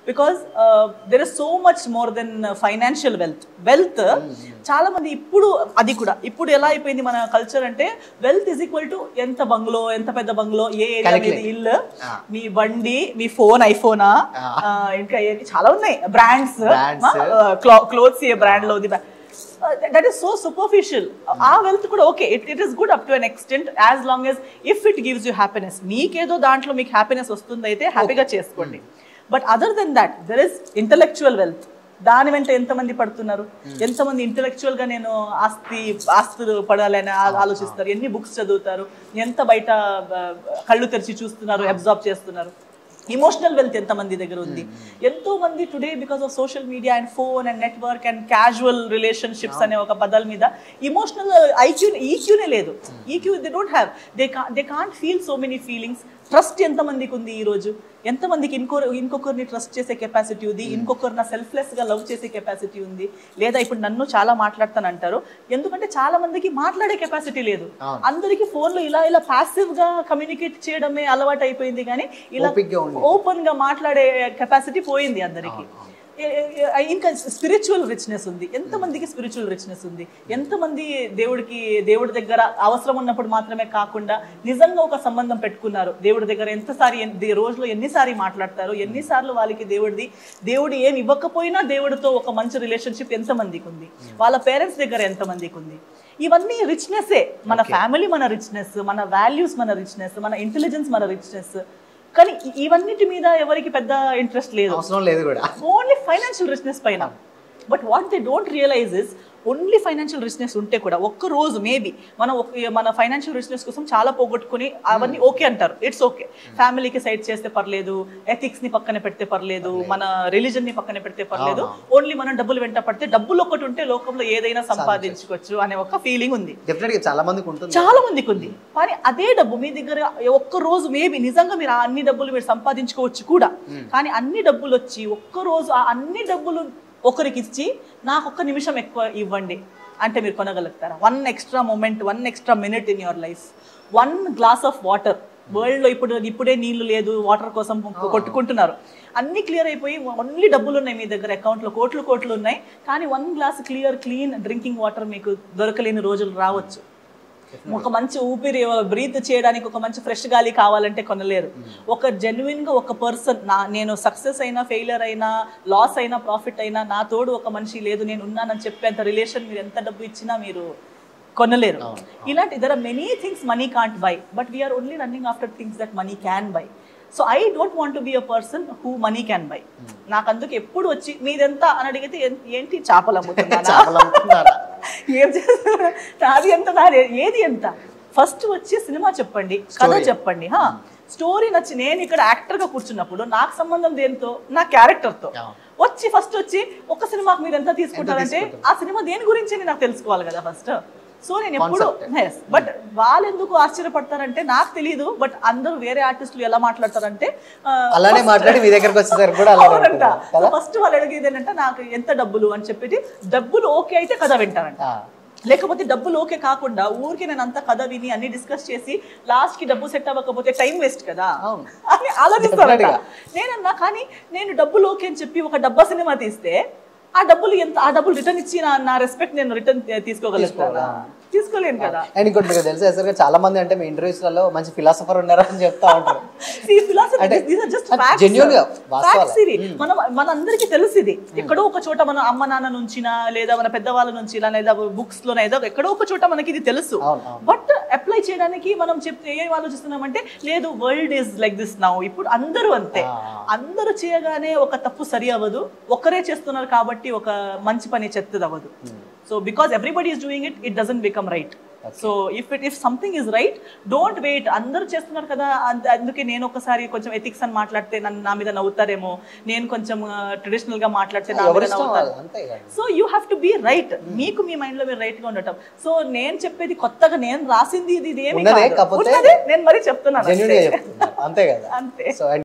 Because there is so much more than financial wealth చాలా మంది ఇప్పుడు ఎలా అయిపోయింది మన కల్చర్ అంటే వెల్త్ ఈజ్ ఈక్వల్ టు ఎంత బంగ్లో, ఎంత పెద్ద బంగ్లో, ఏ ఏరియా మీద ఇల్లు, మీ బండి, మీ ఫోన్, ఐఫోనా, ఇంకా చాలా ఉన్నాయి బ్రాండ్స్, క్లోత్స్ ఏ బ్రాండ్ లో, that is so superficial. Our wealth kuda okay, it is good up to an extent as long as if it gives you happiness. Meekedo dantlo meek happiness vastundi aithe happy ga cheskondi. But other than that there is intellectual wealth. దాని వెంట ఎంతమంది పడుతున్నారు, ఎంతమంది intellectual గా నేను ఆస్తులు పడాలని ఆలోచిస్తారు, ఎన్ని బుక్స్ చదువుతారు, ఎంత బయట కళ్ళు తెరిచి చూస్తున్నారు, అబ్జార్బ్ చేస్తున్నారు. ఇమోషనల్ వెల్త్ ఎంతమంది దగ్గర ఉంది? ఎంతో మంది today because of social media and phone and network and casual relationships అనే ఒక పదాల మీద ఇమోషనల్ ఈక్యూనే లేదు. EQ they don't have, they can't feel so many feelings. Trust ఎంతమందికి ఉంది ఈరోజు? ఎంతమందికి ఇంకొకరిని ట్రస్ట్ చేసే కెపాసిటీ ఉంది, ఇంకొకరిని సెల్ఫ్లెస్ గా లవ్ చేసే కెపాసిటీ ఉంది? లేదా ఇప్పుడు నన్ను చాలా మాట్లాడతాను అంటారు, ఎందుకంటే చాలా మందికి మాట్లాడే కెపాసిటీ లేదు. అందరికి ఫోన్ లో ఇలా ప్యాసివ్ గా కమ్యూనికేట్ చేయడమే అలవాటు అయిపోయింది, కానీ ఇలా ఓపెన్ గా మాట్లాడే కెపాసిటీ పోయింది అందరికి. ఇంకా స్పిరిచువల్ రిచ్నెస్ ఉంది, ఎంతమందికి స్పిరిచువల్ రిచ్నెస్ ఉంది? ఎంతమంది దేవుడి దగ్గర అవసరం ఉన్నప్పుడు మాత్రమే కాకుండా నిజంగా ఒక సంబంధం పెట్టుకున్నారు దేవుడి దగ్గర? రోజులో ఎన్నిసార్లు మాట్లాడతారు, ఎన్నిసార్లు వాళ్ళకి దేవుడు ఏమి ఇవ్వకపోయినా దేవుడితో ఒక మంచి రిలేషన్షిప్ ఎంతమందికి ఉంది? వాళ్ళ పేరెంట్స్ దగ్గర ఎంతమందికి ఉంది? ఇవన్నీ రిచ్నెస్సే. మన ఫ్యామిలీ మన రిచ్నెస్, మన వాల్యూస్ మన రిచ్నెస్, మన ఇంటెలిజెన్స్ మన రిచ్నెస్. కానీ ఇవన్నిటి మీద ఎవరికి పెద్ద ఇంట్రెస్ట్ లేదు, ఓన్లీ ఫైనాన్షియల్ రిచ్నెస్ పైన. But what they don't realise is only financial richness ఉంటే కూడా ఒక్క రోజు మేబీ మన ఫైనాన్షియల్ రిచ్నెస్ కోసం చాలా పోగొట్టుకుని అవన్నీ ఓకే అంటారు, ఇట్స్ ఓకే, ఫ్యామిలీకి సైడ్ చేస్తే పర్లేదు, ఎథిక్స్ ని పక్కన పెడితే పర్లేదు, మన రిలీజన్ ని పక్కన పెడితే పర్లేదు, ఓన్లీ మనం డబ్బులు వెంట పడితే డబ్బులు ఒకటి ఉంటే లోకంలో ఏదైనా సంపాదించుకోవచ్చు అనే ఒక ఫీలింగ్ ఉంది చాలా మందికి ఉంది. కానీ అదే డబ్బు మీ దగ్గర ఒక్క రోజు మేబీ నిజంగా మీరు అన్ని డబ్బులు మీరు సంపాదించుకోవచ్చు కూడా, కానీ అన్ని డబ్బులు వచ్చి ఒక్క రోజు ఆ అన్ని డబ్బులు ఒకరికి ఇచ్చి నాకు ఒక్క నిమిషం ఎక్కువ ఇవ్వండి అంటే మీరు కొనగలుగుతారా? 1 extra moment, 1 extra minute in your life, 1 glass of water. World లో ఇప్పుడే నీళ్లు లేదు, వాటర్ కోసం కొట్టుకుంటున్నారు. అన్ని క్లియర్ అయిపోయి ఓన్లీ డబ్బులు ఉన్నాయి మీ దగ్గర, అకౌంట్లో కోట్లు ఉన్నాయి, కానీ 1 glass క్లీన్ డ్రింకింగ్ వాటర్ మీకు దొరకలేని రోజులు రావచ్చు. ఒక మంచి ఊపిరి బ్రీత్ చేయడానికి ఒక మంచి ఫ్రెష్ గాలి కావాలంటే కొనలేరు. ఒక జెన్యున్ గా ఒక పర్సన్, నేను సక్సెస్ అయినా ఫెయిలియర్ అయినా లాస్ అయినా ప్రాఫిట్ అయినా నా తోడు ఒక మనిషి లేదు, నేను ఉన్నానని చెప్పేంత రిలేషన్ మీరు ఎంత డబ్బు ఇచ్చినా మీరు కొనలేరు. ఇలాంటి there are many things money can't buy, but we are only running after things that money can buy. So I don't want to be a person who money can buy. నాకు అందుకు ఎప్పుడు వచ్చి మీదెంత అని అడిగితే ఏంటి చేపలు అమ్ముతున్నారా, ఏం చేస్తున్నా, నాది ఎంత, ఏది ఎంత? ఫస్ట్ వచ్చి సినిమా చెప్పండి, కథ చెప్పండి, స్టోరీ నచ్చి నేను ఇక్కడ యాక్టర్ గా కూర్చున్నప్పుడు నాకు సంబంధం దేనితో? నా క్యారెక్టర్తో. ఫస్ట్ వచ్చి ఒక సినిమాకి మీరు ఎంత తీసుకుంటారంటే ఆ సినిమా దేని గురించి నాకు తెలుసుకోవాలి కదా ఫస్ట్. సో నేను ఎప్పుడు బట్ వాళ్ళు ఎందుకు ఆశ్చర్యపడతారంటే నాకు తెలియదు, బట్ అందరూ వేరే ఆర్టిస్టులు ఎలా మాట్లాడతారంటే ఫస్ట్ వాళ్ళు అడిగేది ఏంటంటే నాకు ఎంత డబ్బులు అని చెప్పేది. డబ్బులు ఓకే అయితే కథ వింటారంట, లేకపోతే డబ్బులు ఓకే కాకుండా ఊరికి నేను అంత కథ విని అన్ని డిస్కస్ చేసి లాస్ట్ కి డబ్బు సెట్ అవ్వకపోతే టైం వేస్ట్ కదా అని ఆలోచిస్తారంట. నేనన్నా కానీ నేను డబ్బులు ఓకే అని చెప్పి ఒక డబ్బా సినిమా తీస్తే ఆ డబ్బులు రిటర్న్ ఇచ్చి నా రెస్పెక్ట్ నేను రిటర్న్ తీసుకోగలుగుతాను? తీసుకోలేను కదా. అండ్ ఇంకోటి మీకు తెలుసా, చాలా మంది అంటే మీ ఇంటర్వ్యూస్ లలో మంచి ఫిలాసఫర్ ఉన్నారు అని చెప్తా ఉంటారు. మనందరికీ తెలుసు ఇది. ఎక్కడో ఒక చోట మన అమ్మ నాన్న నుంచినా లేదా మన పెద్దవాళ్ళ నుంచి లేదా బుక్స్ లోనే ఎక్కడో ఒక చోట మనకి ఇది తెలుసు. బట్ అప్లై చేయడానికి మనం చెప్తే ఏం ఆలోచిస్తున్నామంటే లేదు world is like this now. ఇప్పుడు అందరూ అంతే, అందరూ చేయగానే ఒక తప్పు సరి అవ్వదు, ఒకరే చేస్తున్నారు కాబట్టి ఒక మంచి పని చెత్తది అవ్వదు. So because everybody is doing it, it doesn't become right. Okay. So if something is right, don't wait. అందరూ చేస్తున్నారు కదా, అందుకే నేను ఒకసారి కొంచెం ఎథిక్స్ అని మాట్లాడితే నా మీద నవ్వుతారేమో, నేను కొంచెం ట్రెడిషనల్ గా మాట్లాడితే నా మీద నవ్వుతారు. So you have to be right. మీకు మీ మైండ్ లో మీరు రైట్ గా ఉండటం. సో నేను చెప్పేది కొత్తగా నేను రాసింది ఇది ఏమి కాదు, నేను మరీ చెప్తున్నాను అంతే.